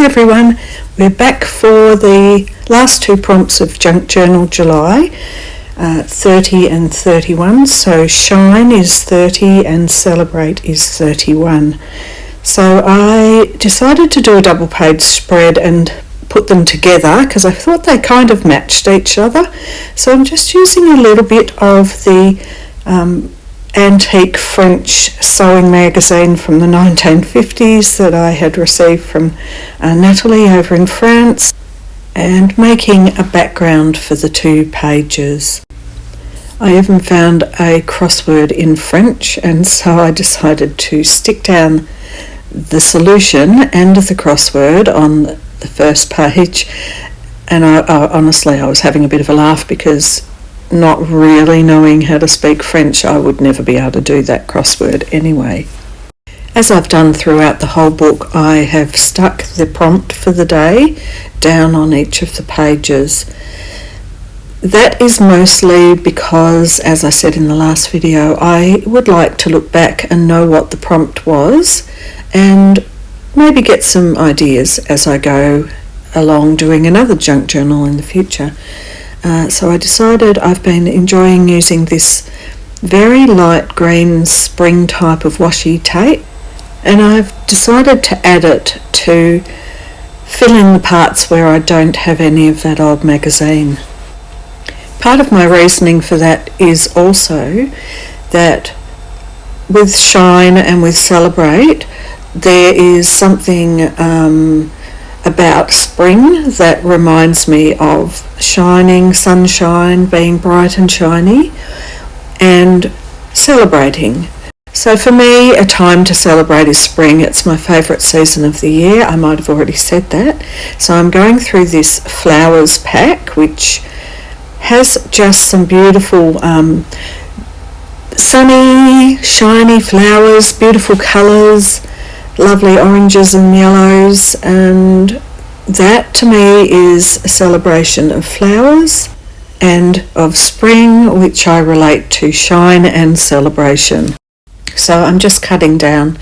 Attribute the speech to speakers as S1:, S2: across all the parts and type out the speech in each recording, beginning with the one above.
S1: everyone, we're back for the last two prompts of Junk Journal July, 30 and 31. So Shine is 30 and Celebrate is 31. So I decided to do a double page spread and put them together because I thought they kind of matched each other. So I'm just using a little bit of the antique French sewing magazine from the 1950s that I had received from Natalie over in France, and making a background for the 2 pages. I even found a crossword in French, and so I decided to stick down the solution and the crossword on the first page. And honestly I was having a bit of a laugh because, not really knowing how to speak French, I would never be able to do that crossword anyway. As I've done throughout the whole book, I have stuck the prompt for the day down on each of the pages. That is mostly because, as I said in the last video, I would like to look back and know what the prompt was and maybe get some ideas as I go along doing another junk journal in the future. So I decided I've been enjoying using this very light green spring type of washi tape, and I've decided to add it to fill in the parts where I don't have any of that old magazine. Part of my reasoning for that is also that with Shine and with Celebrate there is something about spring that reminds me of shining, sunshine, being bright and shiny, and celebrating. So for me, a time to celebrate is spring. It's my favourite season of the year. I might have already said that. So I'm going through this flowers pack, which has just some beautiful sunny, shiny flowers, beautiful colours, lovely oranges and yellows, and that to me is a celebration of flowers and of spring, which I relate to Shine and Celebration. So I'm just cutting down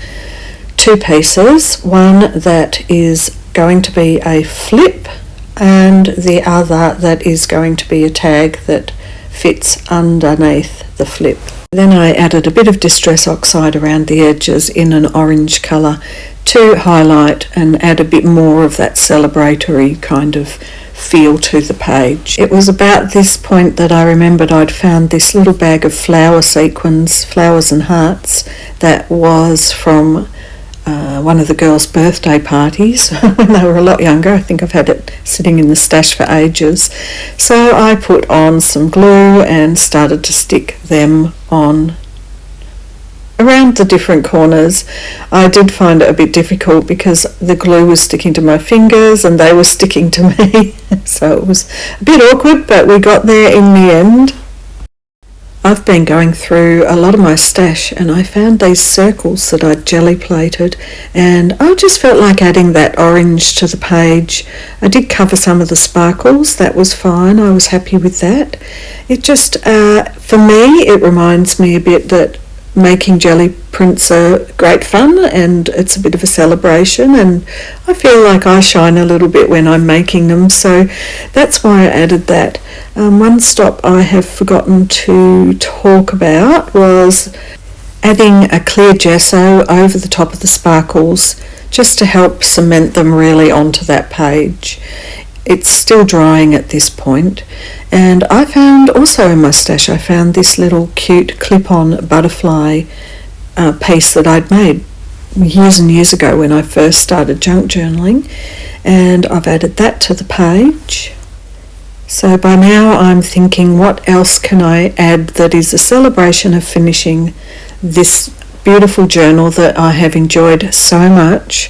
S1: 2 pieces, one that is going to be a flip and the other that is going to be a tag that fits underneath the flip. Then I added a bit of Distress Oxide around the edges in an orange colour to highlight and add a bit more of that celebratory kind of feel to the page. It was about this point that I remembered I'd found this little bag of flower sequins, flowers and hearts, that was from one of the girls' birthday parties when they were a lot younger. I think I've had it sitting in the stash for ages. So I put on some glue and started to stick them on around the different corners. I did find it a bit difficult because the glue was sticking to my fingers and they were sticking to me. So it was a bit awkward, but we got there in the end. I've been going through a lot of my stash and I found these circles that I'd jelly plated, and I just felt like adding that orange to the page. I did cover some of the sparkles, that was fine, I was happy with that. It just, for me, it reminds me a bit that making jelly prints are great fun and it's a bit of a celebration, and I feel like I shine a little bit when I'm making them, so that's why I added that. One stop I have forgotten to talk about was adding a clear gesso over the top of the sparkles just to help cement them really onto that page. It's still drying at this point, and I found also in my stash I found this little cute clip-on butterfly piece that I'd made years and years ago when I first started junk journaling, and I've added that to the page. So by now I'm thinking, what else can I add that is a celebration of finishing this beautiful journal that I have enjoyed so much.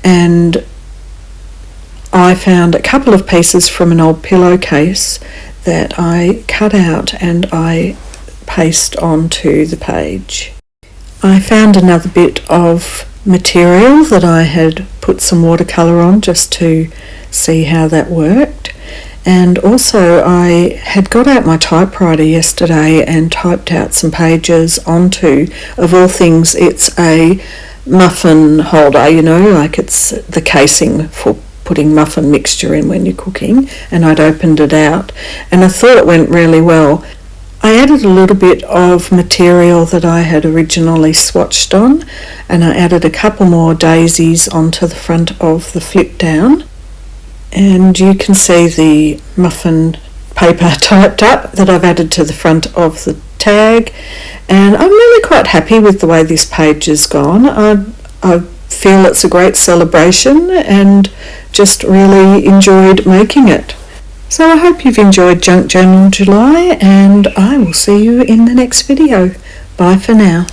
S1: And I found a couple of pieces from an old pillowcase that I cut out and I paste onto the page. I found another bit of material that I had put some watercolour on just to see how that worked. And also I had got out my typewriter yesterday and typed out some pages onto, of all things, it's a muffin holder, you know, like it's the casing for putting muffin mixture in when you're cooking, and I'd opened it out and I thought it went really well. I added a little bit of material that I had originally swatched on, and I added a couple more daisies onto the front of the flip down, and you can see the muffin paper typed up that I've added to the front of the tag, and I'm really quite happy with the way this page has gone. I feel it's a great celebration and just really enjoyed making it. So I hope you've enjoyed Junk Journal July, and I will see you in the next video. Bye for now.